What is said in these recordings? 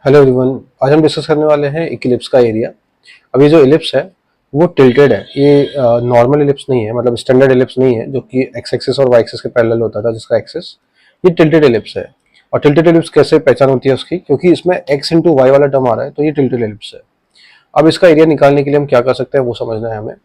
Hello everyone. आज हम discuss करने वाले हैं एक इलिप्स का एरिया। अब ये जो इलिप्स है वो टिल्टेड है। ये नॉर्मल इलिप्स नहीं है, मतलब स्टैंडर्ड इलिप्स नहीं है जो कि एक्स एक्सिस और वाई एक्सिस के पैरेलल होता था जिसका एक्सिस। ये टिल्टेड इलिप्स है। और टिल्टेड इलिप्स कैसे पहचान होती है उसकी, क्योंकि इसमें एक्स इंटू वाई वाला टर्म आ रहा है, तो ये टिल्टेड इलिप्स है। अब इसका एरिया निकालने के लिए हम क्या कर सकते हैं वो समझना है हमें।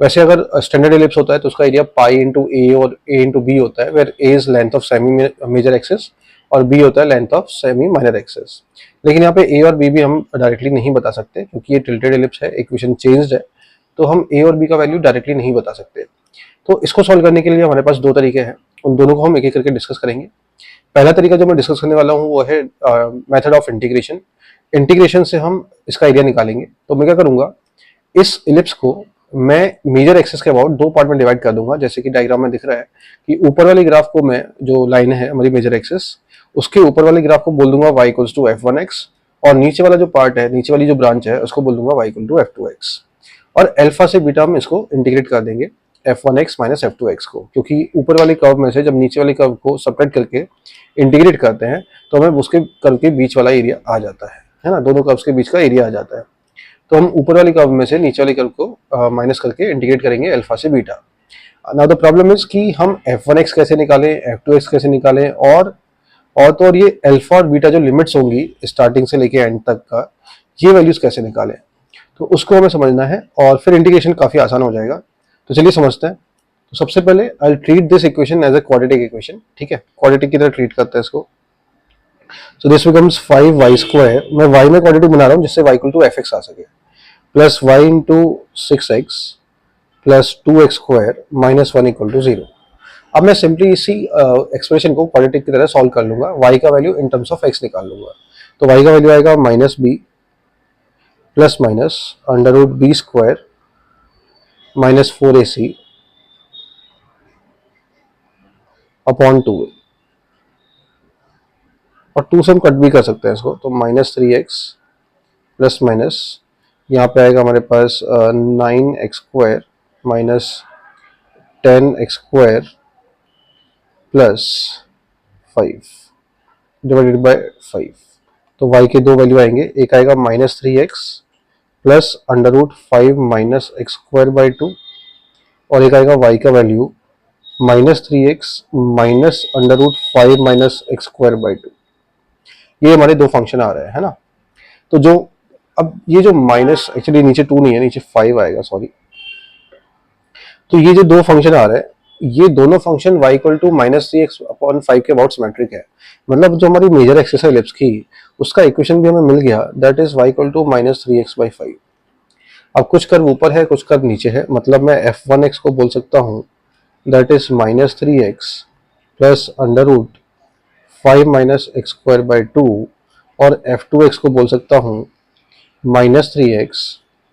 वैसे अगर स्टैंडर्ड इलिप्स होता है तो उसका एरिया पाई इंटू ए और ए इंटू बी होता है, where A is length of semi major axis और बी होता है length of semi minor axis. लेकिन यहाँ पे ए और बी भी हम डायरेक्टली नहीं बता सकते क्योंकि ये टिल्टेड इलिप्स है, इक्वेशन चेंज्ड है, तो हम ए और बी का वैल्यू डायरेक्टली नहीं बता सकते। तो इसको सॉल्व करने के लिए हमारे पास दो तरीके हैं, उन दोनों को हम एक एक करके डिस्कस करेंगे। पहला तरीका जो मैं डिस्कस करने वाला हूँ वो है मेथड ऑफ इंटीग्रेशन। इंटीग्रेशन से हम इसका एरिया निकालेंगे। तो मैं क्या करूंगा, इस इलिप्स को मैं मेजर एक्सिस के अबाउट दो पार्ट में डिवाइड कर दूंगा। जैसे कि डायग्राम में दिख रहा है कि ऊपर वाले ग्राफ को मैं, जो लाइन है हमारी मेजर एक्सिस, उसके ऊपर वाले ग्राफ को बोल दूंगा y इक्वल्स टू f1x, और नीचे वाला जो पार्ट है, नीचे वाली जो ब्रांच है, उसको बोल दूंगा y इक्वल टू f2x। और अल्फा से बीटा हम इसको इंटीग्रेट कर देंगे f1x माइनस f2x को, क्योंकि ऊपर वाले कर्व में से जब नीचे वाले कर्व को सब्ट्रैक्ट करके इंटीग्रेट करते हैं तो हमें उसके कर्व के बीच वाला एरिया आ जाता है ना, दोनों कर्व्स के बीच का एरिया आ जाता है। तो हम ऊपर वाले कर्व में से नीचे वाले कर्व को माइनस करके इंटीग्रेट करेंगे अल्फा से beta. Now the problem is कि हम f1x कैसे निकालें, f2x कैसे निकालें, और ये अल्फा और बीटा जो लिमिट्स होंगी स्टार्टिंग से लेके एंड तक का, ये वैल्यूज कैसे निकालें, तो उसको हमें समझना है और फिर इंटीग्रेशन काफी आसान हो जाएगा। तो चलिए समझते हैं। तो सबसे पहले I treat this equation as a quadratic equation. ठीक है, क्वाड्रेटिक की तरह ट्रीट करते हैं इसको। So this becomes 5y square. मैं y में क्वाड्रेटिक बना रहा हूँ जिससे y इक्वल टू fx आ सके, plus y into 6x plus 2x square minus 1 equal to 0। अब मैं सिंपली इसी एक्सप्रेशन को क्वाड्रेटिक की तरह सॉल्व कर लूंगा, y का value in terms of x निकाल लूंगा। तो y का वैल्यू आएगा minus B plus minus under root B square minus 4ac upon 2। और 2 से हम कट भी कर सकते हैं इसको, तो माइनस 3x प्लस माइनस यहाँ पे आएगा हमारे पास 9x square minus 10x square plus 5 divided by 5। तो y के दो वैल्यू आएंगे, एक आएगा minus 3x plus under root 5 minus X square by 2, और एक आएगा y का value minus 3x minus under root 5 minus X square by 2। ये हमारे दो फंक्शन आ रहे हैं, है ना। तो जो अब ये जो माइनस, एक्चुअली नीचे 2 नहीं है, नीचे 5 आएगा, सॉरी। तो ये जो दो फंक्शन आ रहे हैं, ये दोनों function y equal to minus 3x upon 5 के अबाउट सिमेट्रिक है। मतलब जो हमारी मेजर एक्सिस है इलिप्स की, उसका इक्वेशन भी हमें मिल गया, that is y equal to minus 3x by 5। अब कुछ कर्व ऊपर है, कुछ कर्व नीचे है, मतलब मैं f1x को बोल सकता हूँ that is minus 3x plus under root 5 minus X square by 2, और f2x को बोल सकता हूँ minus 3x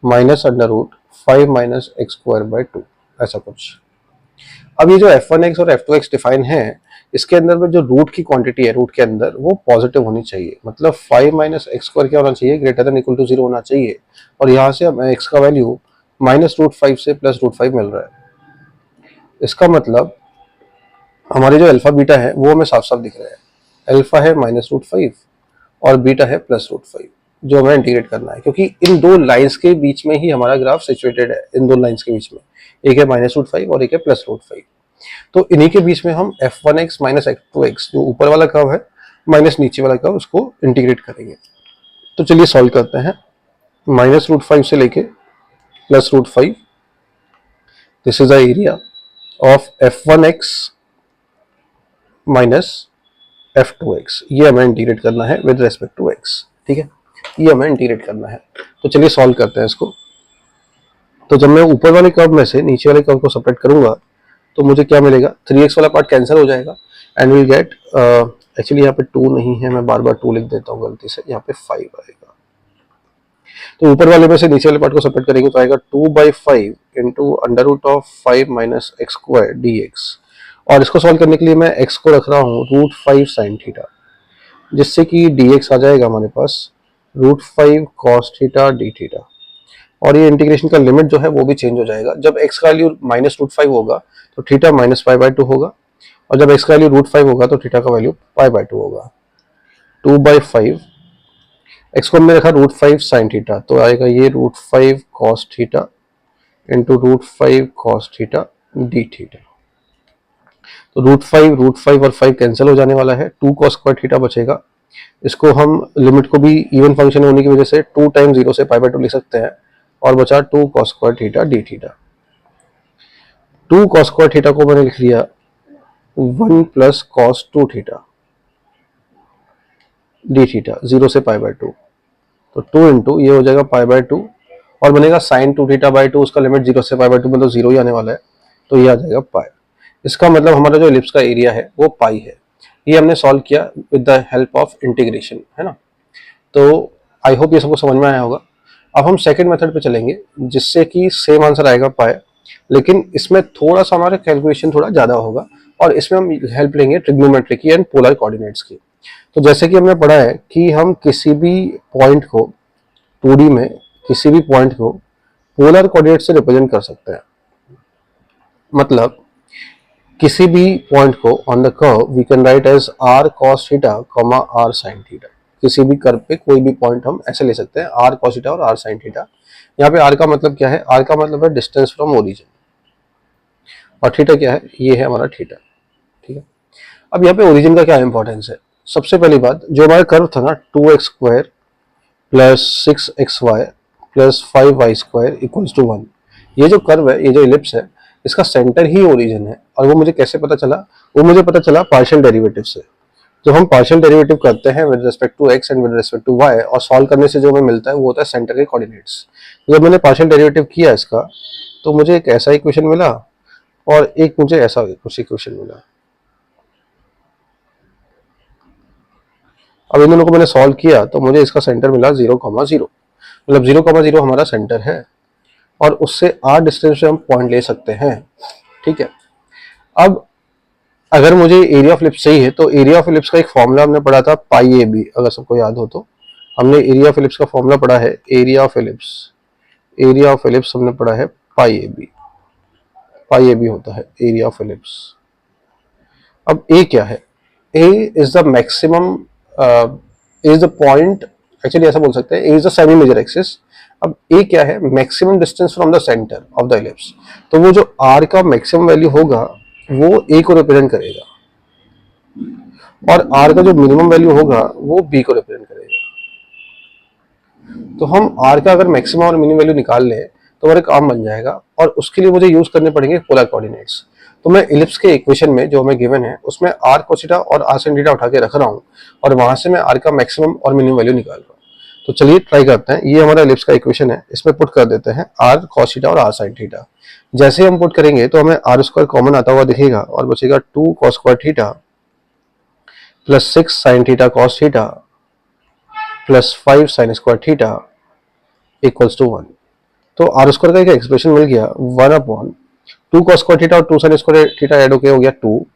minus under root 5 minus X square by 2, ऐसा कुछ। अब ये जो f1x और f2x डिफाइन है, इसके अंदर में जो रूट की क्वांटिटी है, रूट के अंदर वो पॉजिटिव होनी चाहिए। मतलब 5 माइनस एक्स स्क्वायर क्या होना चाहिए, ग्रेटर देन इक्वल टू 0 होना चाहिए। और यहाँ से हमें x का वैल्यू माइनस रूट 5 से प्लस रूट 5 मिल रहा है। इसका मतलब हमारे जो अल्फा बीटा है वो हमें साफ साफ दिख रहा है। अल्फा है माइनस रूट 5 और बीटा है प्लस रूट 5, जो हमें इंटीग्रेट करना है, क्योंकि इन दो लाइंस के बीच में ही हमारा ग्राफ सिचुएटेड है। इन दो लाइंस के बीच में एक है माइनस रूट 5 और एक है प्लस रूट 5। तो इन्हीं के बीच में हम f1x माइनस f2x, जो ऊपर वाला कर्व है माइनस नीचे वाला कर्व, उसको इंटीग्रेट करेंगे। तो चलिए सॉल्व करते हैं। माइनस रूट 5 से लेके plus root 5, this is the area of f1x minus f2x। ये हमें इंटीग्रेट करना है विद रेस्पेक्ट टू x। ठीक है, ये हमें इंटीग्रेट करना है। तो चलिए सॉल्व करते हैं इसको। तो जब मैं ऊपर वाले कर्व में से नीचे वाले कर्व को सेपरेट करूंगा तो मुझे क्या मिलेगा, 3x वाला पार्ट कैंसिल हो जाएगा एंड विल गेट, एक्चुअली यहाँ पे 2 नहीं है, मैं बार बार 2 लिख देता हूँ गलती से, यहाँ पे 5 आएगा। तो ऊपर वाले में से नीचे वाले पार्ट को सेपरेट करेंगे तो आएगा 2/5 into under root of 5 minus X square D X. और इसको सॉल्व करने के लिए मैं x को रख रहा हूँ रूट 5 साइन थीटा, जिससे कि dx आ जाएगा हमारे पास root 5 cos theta D theta. और ये इंटीग्रेशन का लिमिट जो है वो भी चेंज हो जाएगा। जब x का वैल्यू माइनस रूट 5 होगा तो थीटा माइनस पाई बाई 2 होगा, और जब x का वैल्यू रूट 5 होगा तो थीटा का वैल्यू पाई बाई 2 होगा। 2/5 एक्स को हमने रखा रूट 5 साइन थीटा, तो आएगा ये root 5 cos theta into root 5 cos theta D theta. तो रूट 5 और 5 कैंसिल हो जाने वाला है, 2 कॉस स्क्वायर थीटा बचेगा। इसको हम लिमिट को भी इवन फंक्शन होने की वजह से 2 टाइम्स 0 से पाई बाय 2 लिख सकते हैं, और बचा 2 cos square theta D theta. 2 cos square theta को मैंने लिख लिया 1 plus cos 2 theta D theta, 0 से पाई बाय 2, तो 2 इंटू ये हो जाएगा पाई बाय 2 और बनेगा साइन 2 थीटा बाय 2, उसका लिमिट 0 से पाई बाय 2 मतलब 0 ही आने वाला है, तो ये आ जाएगा पाई। इसका मतलब हमारा जो एलिप्स का एरिया है वो पाई है। ये हमने सॉल्व किया with the help of integration, है ना। तो आई होप ये सबको समझ में आया होगा। अब हम सेकंड मेथड पे चलेंगे जिससे कि सेम आंसर आएगा पाई, लेकिन इसमें थोड़ा सा हमारा कैलकुलेशन थोड़ा ज़्यादा होगा, और इसमें हम हेल्प लेंगे ट्रिग्नोमेट्री की एंड पोलर कोऑर्डिनेट्स की। तो जैसे कि हमने पढ़ा है कि हम किसी भी पॉइंट को 2D में किसी भी पॉइंट को पोलर कोऑर्डिनेट से रिप्रेजेंट कर सकते हैं। मतलब किसी भी पॉइंट को on the curve we can write as r cos theta, r sin theta. किसी भी कर्व पे कोई भी पॉइंट हम ऐसे ले सकते हैं, r cos थीटा और r sin थीटा। यहाँ पे r का मतलब क्या है? r का मतलब है डिस्टेंस फ्रॉम ओरिजिन, और थीटा क्या है? ये है हमारा थीटा, ठीक है। अब यहाँ पे ओरिजिन का क्या इंपॉर्टेंस है? सबसे पहली बात, जो हमारा कर्व था ना 2x² plus 6xy plus 5y square equals to 1, ये जो कर्व है, ये जो इलिप्स है, इसका सेंटर ही ओरिजिन है। और वो मुझे कैसे पता चला? वो मुझे पता चला पार्शियल डेरिवेटिव से। जब हम पार्शियल डेरिवेटिव करते हैं with respect to x and with respect to y, और सॉल्व करने से जो हमें मिलता है वो होता है सेंटर के कोऑर्डिनेट्स। जब मैंने पार्शियल डेरिवेटिव किया इसका, तो मुझे एक ऐसा इक्वेशन मिला और एक मुझे ऐसा कुछ इक्वेशन मिला। अब इन दोनों को मैंने सॉल्व किया तो मुझे इसका सेंटर मिला 0,0, मतलब 0,0 हमारा सेंटर है, और उससे r डिस्टेंस से हम पॉइंट ले सकते हैं, ठीक है। अब अगर मुझे एरिया ऑफ इलिप्स चाहिए, तो एरिया ऑफ इलिप्स का एक फॉर्मूला हमने पढ़ा था पाई ए बी, अगर सबको याद हो तो। हमने एरिया ऑफ इलिप्स का फॉर्मूला पढ़ा है, एरिया ऑफ इलिप्स हमने पढ़ा है पाई ए बी होता है एरिया ऑफ इलिप्स। अब ए क्या है? A is the maximum, is the point, actually ऐसा बोल सकते हैं, A is the semi major axis. अब ए क्या है? Maximum distance from the centre of the ellipse. तो वो जो आर का मैक्सिमम वैल्यू होगा वो ए को रिप्रेजेंट करेगा, और आर का जो मिनिमम वैल्यू होगा वो बी को रिप्रेजेंट करेगा। तो हम आर का अगर मैक्सिमम और मिनिमम वैल्यू निकाल लें तो हमारे काम बन जाएगा, और उसके लिए मुझे यूज करने पड़ेंगे पोलर कोऑर्डिनेट्स। तो मैं इलिप्स के इक्वेशन में जो हमें गिवन है उसमें आर cos थीटा और आर sin थीटा उठा के रख रहा हूँ, और वहां से मैं आर का मैक्सिमम और मिनिमम वैल्यू निकाल रहा हूँ। तो चलिए ट्राई करते हैं। ये हमारा इलिप्स का इक्वेशन है, इसमें पुट कर देते हैं आर cos थीटा और आर sin थीटा। जैसे हम पुट करेंगे तो हमें आर स्क्वायर कॉमन आता हुआ दिखेगा, और बचेगा 2 cos square theta plus 6 sin theta cos theta plus 5 sin square theta equals to 1। तो आर स्क्वायर का एक एक्सप्रेशन मिल गया 1/2 cos स्क्वायर थीटा और 2 sin स्क्वायर थीटा ऐड होके हो गया 2,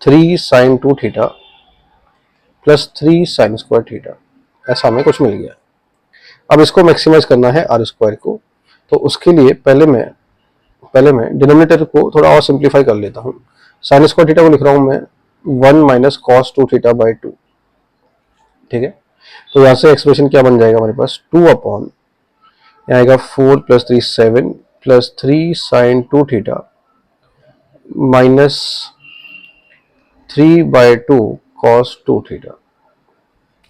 3 sin 2 theta plus 3 sin square theta, ऐसा हमें कुछ मिल गया। अब इसको मैक्सिमाइज करना है आर स्क्वायर को, तो उसके लिए पहले मैं डिनोमिनेटर को थोड़ा और सिंप्लीफाई कर लेता हूँ। साइन स्क्वायर थीटा को लिख रहा हूँ मैं 1 माइनस कॉस 2 थीटा बाई 2, ठीक है। तो यहाँ से एक्सप्रेशन क्या बन जाएगा हमारे पास? 2 अपॉन आएगा 4 plus 3 7 plus 3 sine 2 theta minus 3/2 cos 2 theta.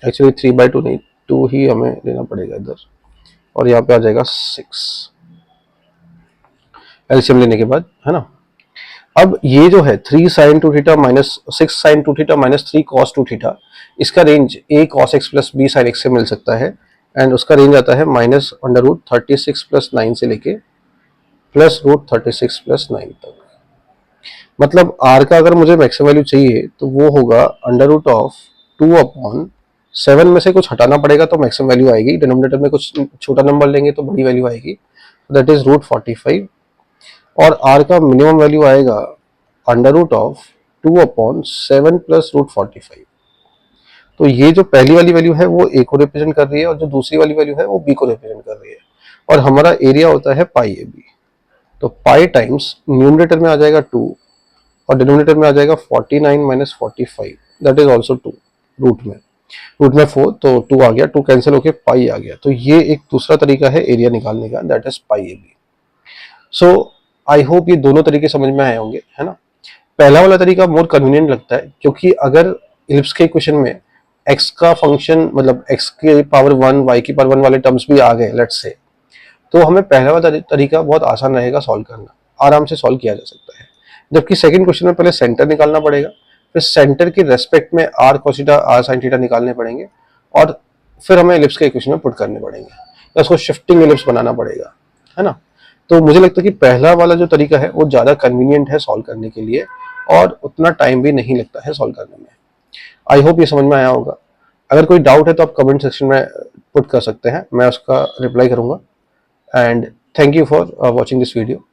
Actually 3/2 नहीं, 2 ही हमें लेना पड़ेगा इधर, और यहाँ पे आ जाएगा 6 एलसीएम लेने के बाद, है ना। अब ये जो है 3 sine 2 theta minus 6 sine 2 theta minus 3 cos 2 theta, इसका range a cos x plus b sine x से मिल सकता है, एंड उसका रेंज आता है माइनस √36 प्लस 9 से लेके प्लस √36 प्लस 9 तक। मतलब r का अगर मुझे मैक्सिमम वैल्यू चाहिए तो वो होगा √2/7 में से कुछ हटाना पड़ेगा तो मैक्सिमम वैल्यू आएगी। डिनोमिनेटर में कुछ छोटा नंबर लेंगे तो बड़ी वैल्यू आएगी, दैट इज √45, और r का मिनिमम वैल्यू आएगा √2/7 प्लस √45। तो ये जो पहली वाली वैल्यू है वो a को रिप्रेजेंट कर रही है, और जो दूसरी वाली वैल्यू है वो b को रिप्रेजेंट कर रही है, और हमारा एरिया होता है पाई ए बी। तो पाई टाइम्स न्यूमरेटर में आ जाएगा 2 और डिनोमिनेटर में आ जाएगा 49 minus 45, that is also 2 root में। रूट में 4 तो 2 आ गया, 2 कैंसिल होके पाई आ गया, तो ये एक दूसरा तरीका है एरिया निकालने का, that is pi A B. So I hope ये दोनों तरीके समझ में आए होंगे, है ना। पहला वाला तरीका मोर कन्वीनियंट लगता है, क्योंकि अगर इलिप्स के इक्वेशन में x का फंक्शन मतलब x की पावर 1 y की पावर 1 वाले टर्म्स भी आ गए लेट्स से, तो हमें पहला वाला तरीका बहुत आसान रहेगा सॉल्व करना, आराम से सॉल्व किया जा सकता है। जबकि सेकंड क्वेश्चन में पहले सेंटर निकालना पड़ेगा, फिर सेंटर की रेस्पेक्ट में r cos theta r sin theta निकालने पड़ेंगे, और फिर हमें इलिप्स के इक्वेशन में पुट करने पड़ेंगे, तो उसको शिफ्टिंग इलिप्स बनाना पड़ेगा, है ना। तो मुझे लगता है कि पहला वाला जो तरीका है वो ज़्यादा कन्वीनियंट है सॉल्व करने के लिए, और उतना टाइम भी नहीं लगता है सॉल्व करने में। आई होप ये समझ में आया होगा। अगर कोई डाउट है तो आप कमेंट सेक्शन में पुट कर सकते हैं, मैं उसका रिप्लाई करूंगा। And thank you for watching this video.